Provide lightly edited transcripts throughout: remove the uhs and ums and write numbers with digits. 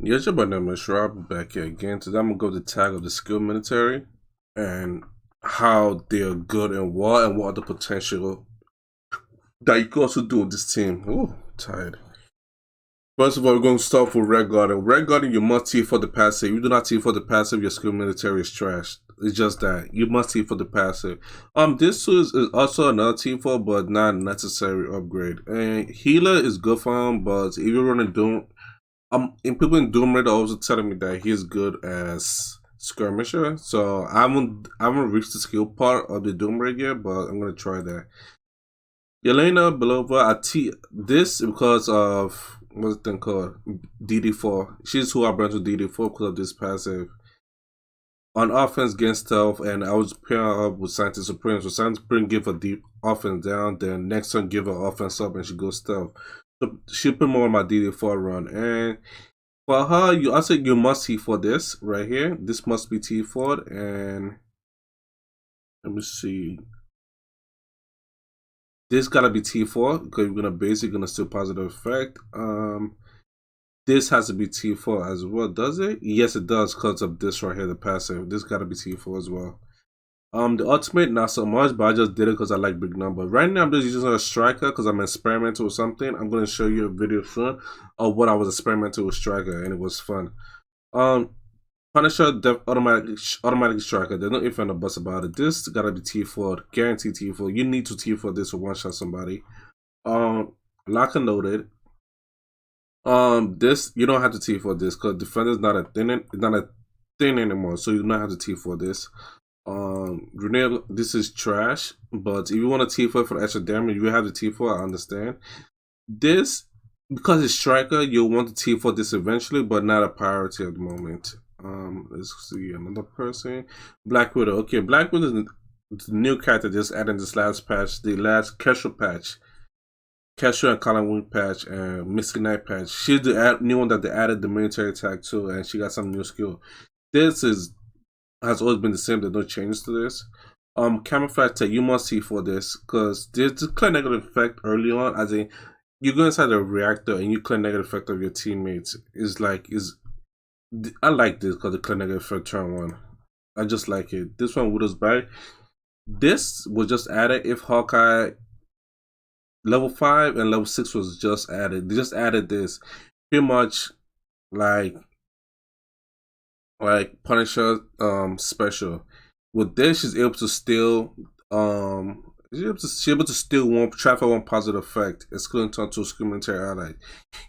Yes, your name is Rob back here again. Today I'm gonna go to the tag of the skill military and how they're good and what are the potential that you can also do with this team. Oh, tired. First of all, we're going to start with Red Garden. Red Garden, you must T for the passive. You do not T for the passive, your skill military is trash. It's just that. You must T for the passive. This is also another T for, but not necessary upgrade. And Healer is good for him, but if you're running Doom, and people in Doom Raider also telling me that he's good as skirmisher. So I haven't reached the skill part of the Doom Raider yet, but I'm gonna try that. Yelena Belova, this because of what's the thing called DD4. She's who I brought to DD4 because of this passive. On offense against stealth, and I was pairing her up with Scientist Supreme. So Scientist Supreme give her deep offense down, then next turn give her offense up and she goes stealth. So she put more on my DD4 run. And for her, I said you must T for this right here. This must be T4, and let me see. This gotta be T4 because you're gonna basically gonna still positive effect. This has to be T4 as well, does it? Yes, it does because of this right here, the passive. This gotta be T4 as well. The ultimate not so much, but I just did it because I like big number. Right now, I'm just using a striker because I'm experimental with something. I'm gonna show you a video soon of what I was experimental with striker, and it was fun. Punisher automatic striker. There's no if and a bus about it. This gotta be T4, guaranteed T4. You need to T4 this to one shot somebody. Lock and loaded. This you don't have to T4 this because defender's not a thing anymore, so you don't have to T4 this. Grenade, this is trash, but if you want to T4 for extra damage, you have the T4. I understand. This because it's striker, you'll want to T4 this eventually, but not a priority at the moment. Let's see another person. Black Widow. Okay, Black Widow is the new character just added this last patch, the last Kesha patch. Kesha and Colin Wing patch and Mystic Knight patch. She's the new one that they added the military tag to, and she got some new skill. This has always been the same. There's no change to this. Camouflage tag, you must see for this because there's a clear negative effect early on, as in you go inside the reactor and you clear negative effect of your teammates. I like this because the clear negative effect turn one. I just like it. This one Widow's back. This was just added if Hawkeye level 5 and level 6 was just added. They just added this pretty much like Punisher special. With this, she's able to steal she's able to steal one traffic one positive effect, excluding turn to military ally.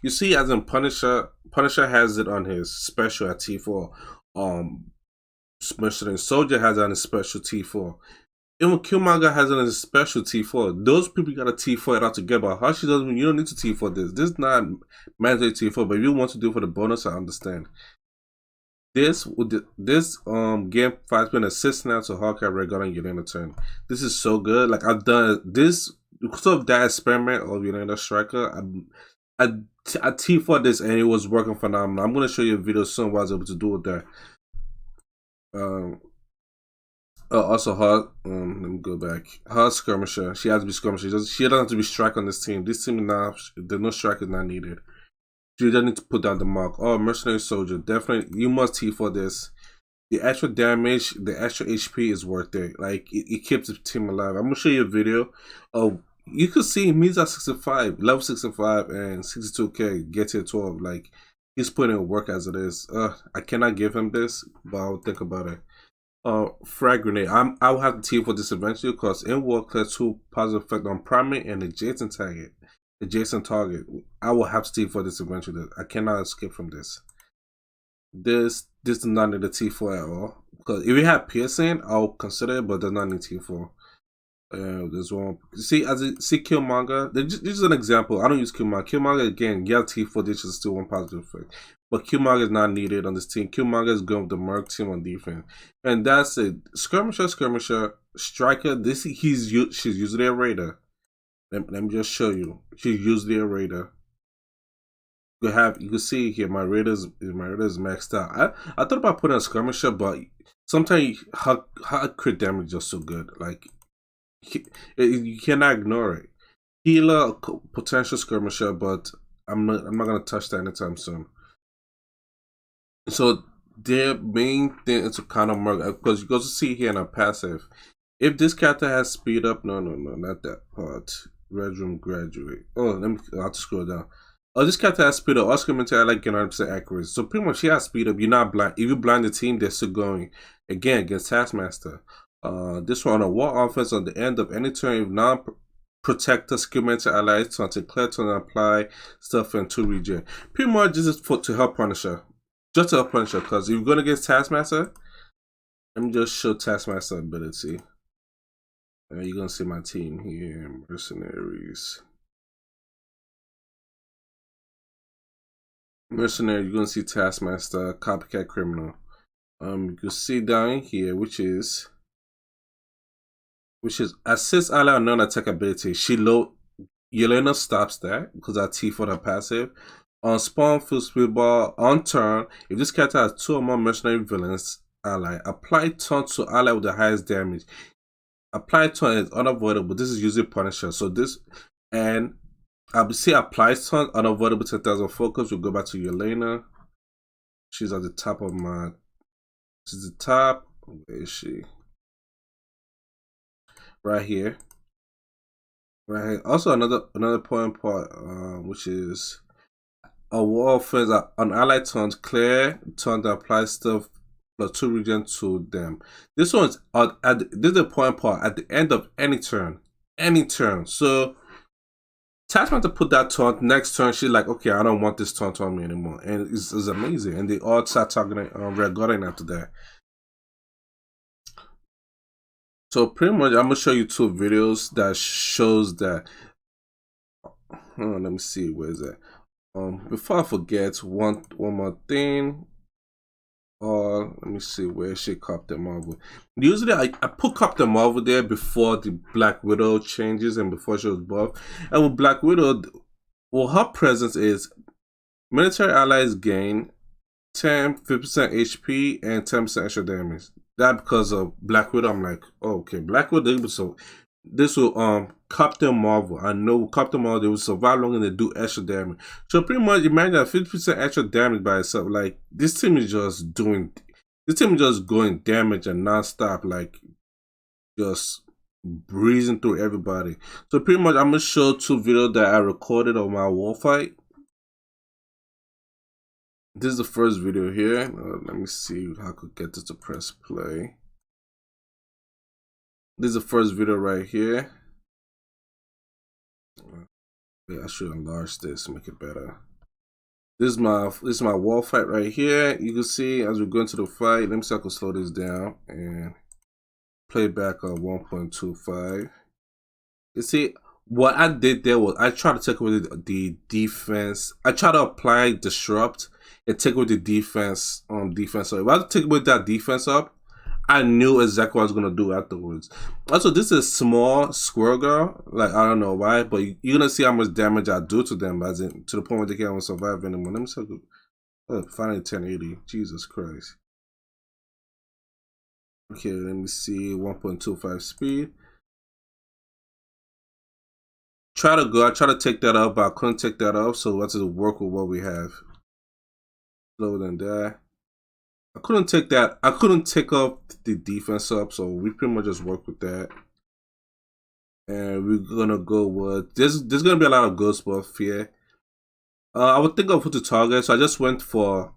You see, as in Punisher has it on his special at T4. Special and Soldier has it on his special T4. Even Killmonger has it on his special T4. Those people got a T4 it out together. But how she doesn't, you don't need to T4 this. This is not mandatory T4, but if you want to do it for the bonus, I understand. This game 5 been assist now to Hawkeye, Red Guard, and Yelena turn. This is so good. Like I've done this because of that experiment of Yelena Striker. I T4 this and it was working phenomenal. I'm gonna show you a video soon what I was able to do with that. Also, her. Let me go back. Her skirmisher. She has to be skirmisher. She doesn't have to be strike on this team. This team is not. There's no strike is not needed. She doesn't need to put down the mark. Oh, mercenary soldier. Definitely, you must T for this. The extra damage, the extra HP is worth it. Like it keeps the team alive. I'm gonna show you a video. Oh, you can see he's at 65, level 65, and 62k. Get to 12. Like he's putting in work as it is. I cannot give him this, but I'll think about it. Frag grenade. I will have to T for this eventually because in war clear 2 positive effect on primary and adjacent target. I will have to T for this eventually. I cannot escape from this. This does not need a T4 at all. Because if we had piercing, I'll consider it, but does not need T4. There's one. See, Killmonger. This is an example. I don't use Killmonger. Killmonger again. You have T4. This is still one positive effect, but Killmonger is not needed on this team. Killmonger is going with the Merc team on defense, and that's it. Skirmisher, striker. She's usually a raider. Let me just show you. She's usually a raider. You can see here my raiders maxed out. I thought about putting a skirmisher, but sometimes her crit damage is just so good. Like you cannot ignore it. Healer, potential skirmisher, but I'm not gonna touch that anytime soon. So their main thing is to kind of murder, because you go to see here in a passive. If this character has speed up, no, not that part. Red Room Graduate. Oh, I'll have to scroll down. Oh, this character has speed up. Oscar Mental, I like 100% accuracy. So pretty much, she has speed up. You're not blind. If you blind the team, they're still going. Again, against Taskmaster. This one on a war offense on the end of any turn, if non-protector skill mental allies to declare to apply stuff and to regen. Pretty much, this is to help Punisher. Just to help Punisher, because if you're going against Taskmaster, let me just show Taskmaster ability. You're gonna see my team here, mercenaries. Mercenary, you're gonna see Taskmaster, copycat criminal. You can see down here, which is assist ally on non-attack ability. Yelena stops that because I T for the passive. On spawn full speedball on turn, if this character has 2 or more mercenary villains ally, apply taunt to ally with the highest damage. Apply taunt is unavoidable. This is using Punisher. So this, and I'll see apply taunt unavoidable 10,000 focus. We'll go back to Yelena. She's at the top of my. She's the top. Where is she? Right here. Right here. Also another important part, which is a war offense on allied taunt, clear taunt that applies stuff plus 2 regen to them. This one's this is the point part at the end of any turn. So Taskmaster put that taunt. Next turn, she's like, okay, I don't want this taunt on me anymore, and it's amazing. And they all start talking Red Guardian after that. So pretty much, I'm gonna show you 2 videos that shows that. Let me see, where is that? Before I forget, one more thing. Let me see where she Captain Marvel. Usually I put Captain Marvel there before the Black Widow changes and before she was buffed. And with Black Widow, well, her presence is military allies gain 50% HP and 10% extra damage. That because of Black Widow, I'm like, oh, okay, Black Widow, so this will Captain Marvel. I know Captain Marvel, they will survive long and they do extra damage. So pretty much imagine that 50% extra damage by itself. Like this team is just going damage and non-stop, like just breezing through everybody. So pretty much I'm gonna show 2 videos that I recorded of my war fight. This is the first video here. Let me see how I could get this to press play. This is the first video right here. I should enlarge this, make it better. This is my wall fight right here. You can see as we go into the fight. Let me see if I can slow this down and play back on 1.25. You see what I did there was I tried to take away the defense. I tried to apply disrupt and take away the defense defense. So if I take away that defense up, I knew exactly what I was gonna do afterwards. Also, this is small squirrel girl. Like I don't know why, but you're gonna see how much damage I do to them, as in to the point where they can't even survive anymore. Let me see. Finally 1080. Jesus Christ. Okay, let me see. 1.25 speed. I try to take that up, but I couldn't take that up, so let's just work with what we have. Slower than that. I couldn't take up the defense up, so we pretty much just work with that. And we're gonna go with there's gonna be a lot of ghost buff here. I would think of who to target, so I just went for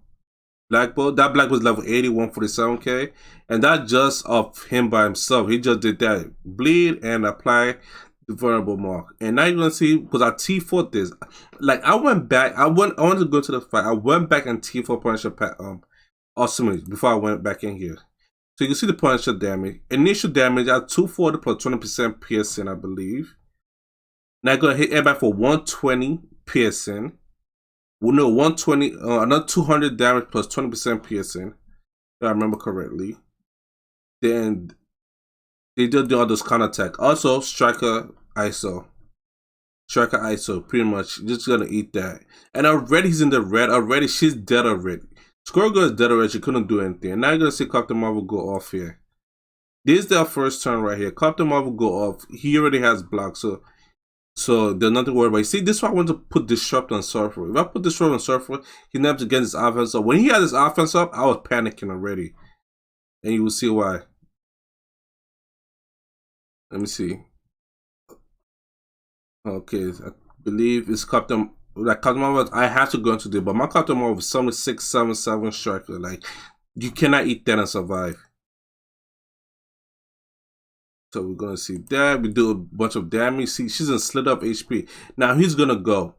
Black Bolt. That Black Bolt was level 80, 147k, and that just of him by himself. He just did that bleed and apply the vulnerable mark. And now you're gonna see, because I T4 this. Like I went back, I wanted to go to the fight. I went back and T4 Punisher awesomely before I went back in here. So you can see the Punisher damage. Initial damage at 240 plus 20% piercing, I believe. Now I'm gonna hit everybody for 120 piercing. Well, no, 120, another 200 damage plus 20% piercing, if I remember correctly. Then they did all those counterattack. Also, Striker ISO, pretty much just gonna eat that. And already he's in the red. Already she's dead already. Squirrel Girl is dead already. She couldn't do anything. And now you're gonna see Captain Marvel go off here. This is their first turn right here. Captain Marvel go off. He already has block, so So there's nothing to worry about. You see, this is why I want to put Disrupt on Surfer. If I put Disrupt on Surfer, he never to get his offense up. When he had his offense up, I was panicking already. And you will see why. Let me see. Okay, I believe it's Captain. Like Captain Marvel, I have to go into there, but my Captain Marvel is 7677 striker. Like, you cannot eat that and survive. So we're gonna see that. We do a bunch of damage. See, she's in slit up HP. Now he's gonna go.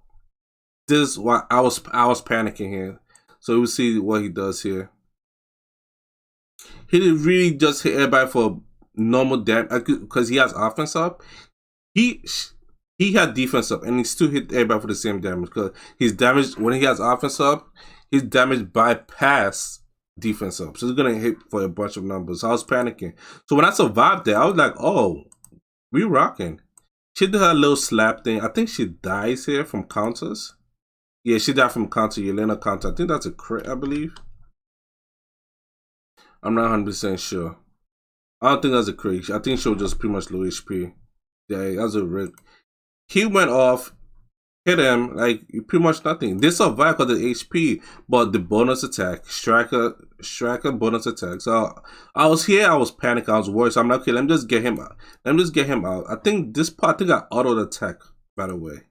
This is why I was panicking here. So we'll see what he does here. He didn't really just hit everybody for normal damage because he has offense up. He had defense up and he still hit everybody for the same damage because his damage when he has offense up, his damage bypass defense up. So he's gonna hit for a bunch of numbers. So I was panicking. So when I survived that, I was like, oh, we rocking. She did her little slap thing. I think she dies here from counters. Yeah, she died from counter, Yelena counter. I think that's a crit, I believe. I'm not 100% sure. I don't think that's a crit. I think she was just pretty much low HP. Yeah, that's a rig. He went off, hit him, like pretty much nothing. They survived because of the HP, but the bonus attack, striker bonus attack. So I was here, I was panicking, I was worried. So I'm like, okay, let me just get him out. I think this part, I think I auto attack, by the way.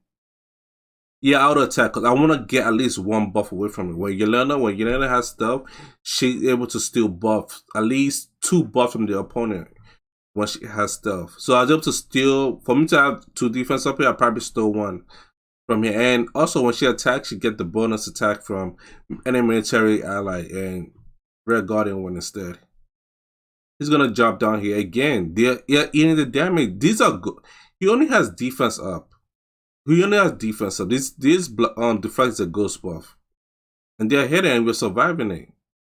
Yeah, auto attack, because I want to get at least one buff away from it. When Yelena has stuff, she's able to steal buffs, at least 2 buffs from the opponent when she has stuff. So I was able to steal, for me to have 2 defense up here, I probably stole 1 from here. And also when she attacks, she get the bonus attack from any military ally and Red Guardian one instead. He's gonna drop down here again. They're eating the damage. These are good. He only has defense up. He only has defense up. This deflects a ghost buff. And they're hitting and we're surviving it.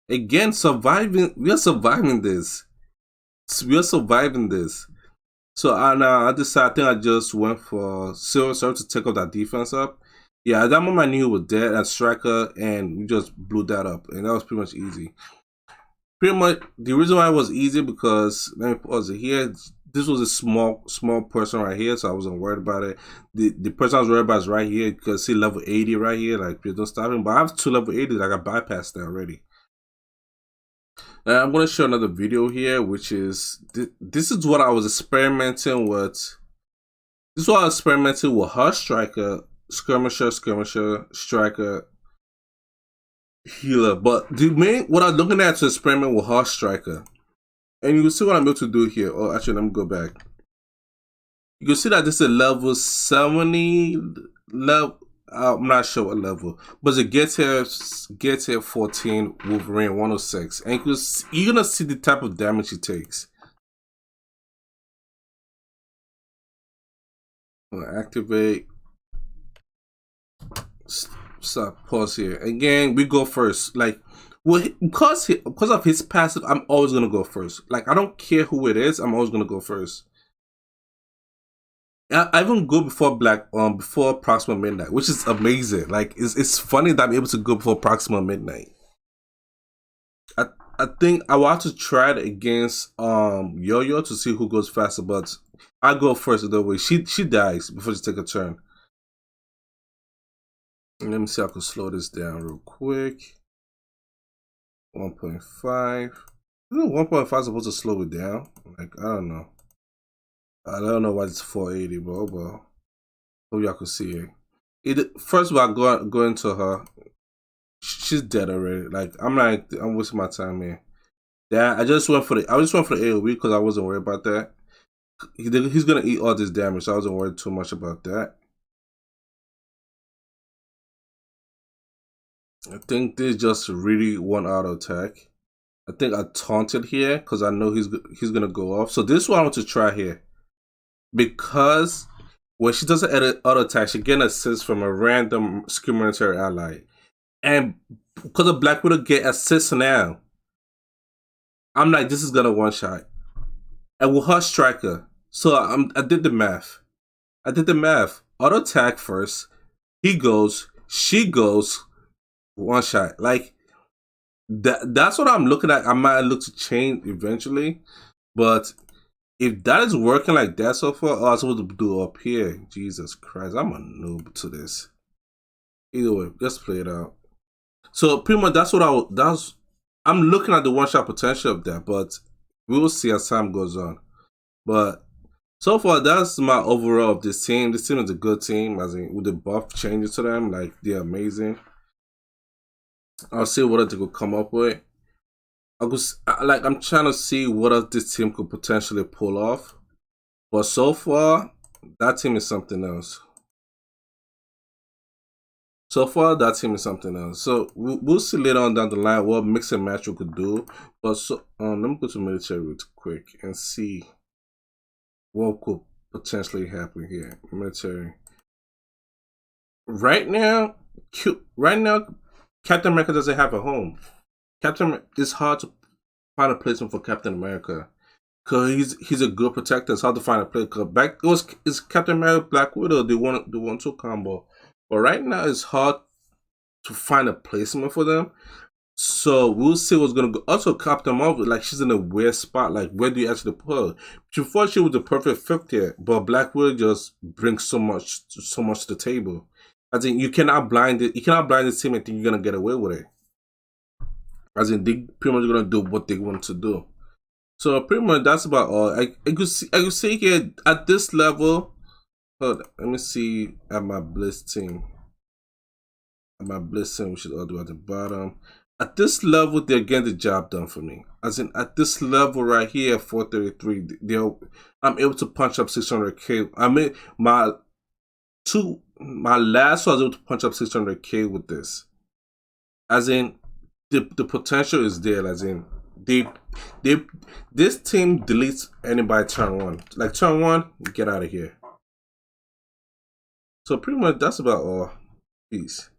Again, we are surviving this. We are surviving this. So I decided, I think I just went for Silver Surfer to take up that defense up. Yeah, at that moment I knew he was dead at Striker and we just blew that up. And that was pretty much easy. Pretty much, the reason why it was easy because, let me pause it here. This was a small person right here, so I wasn't worried about it. The person I was worried about is right here. You can see level 80 right here, like please don't stop him. But I have 2 level 80, like I bypassed that already. Now I'm gonna show another video here, which is this is what I was experimenting with. This is what I was experimenting with her striker, skirmisher, striker, healer. But what I'm looking at to experiment with her striker. And you can see what I'm able to do here. Oh, actually, let me go back. You can see that this is a level 70 level. I'm not sure what level, but it gets here 14 Wolverine 106, and you're gonna see the type of damage he takes. I'm gonna activate. Stop. Pause here. Again, we go first. Like, well, because of his passive, I'm always gonna go first. Like, I don't care who it is. I'm always gonna go first. I even go before before Proxima Midnight, which is amazing. Like, it's funny that I'm able to go before Proxima Midnight. I think I want to try it against Yo-Yo to see who goes faster, but I go first the way. She dies before she take a turn. Let me see if I can slow this down real quick. 1.5. Isn't 1.5 supposed to slow it down? Like, I don't know. I don't know why it's 480, but well. Hope y'all can see it. First of all, go into her. She's dead already. Like, I'm wasting my time here. Yeah, I just went for the AoE because I wasn't worried about that. He's gonna eat all this damage, so I wasn't worried too much about that. I think this is just really one auto attack. I think I taunted here because I know he's gonna go off. So this is what I want to try here. Because when she does an auto attack, she get an assist from a random military ally. And because of Black Widow get assist now, I'm like, this is gonna one shot. And with her striker, so I did the math. Auto attack first. He goes, she goes, one shot. Like that's what I'm looking at. I might look to change eventually, but If that is working like that so far, all I was supposed to do up here. Jesus Christ, I'm a noob to this. Either way, let's play it out. So pretty much that's what I'm looking at the one shot potential of that, but we will see as time goes on. But so far, that's my overall of this team. This team is a good team, as in with the buff changes to them, like they're amazing. I'll see what they could come up with. I'm trying to see what else this team could potentially pull off. But so far, that team is something else. So far, that team is something else. So we'll see later on down the line what mix and match we could do. But so let me go to military real quick and see what could potentially happen here. Military. Right now, Captain America doesn't have a home. It's hard to find a placement for Captain America because he's a good protector. It's hard to find a place. Cause it's Captain America, Black Widow. They want two combo, but right now it's hard to find a placement for them. So we'll see what's gonna go. Also, Captain Marvel, like she's in a weird spot. Like where do you actually put her? Before she was the perfect fit here, but Black Widow just brings so much to the table. I think you cannot blind it. You cannot blind this team and think you're gonna get away with it. As in, they pretty much gonna do what they want to do. So pretty much that's about all. I could see here at this level. Hold on, let me see at my Bliss team. At my Bliss team, we should all do at the bottom. At this level, they're getting the job done for me. As in, at this level right here, 433, I'm able to punch up 600k. I mean, my last one, I was able to punch up 600k with this. As in, the potential is there. As in, this team deletes anybody turn one. Like turn one, get out of here. So pretty much that's about all. Peace.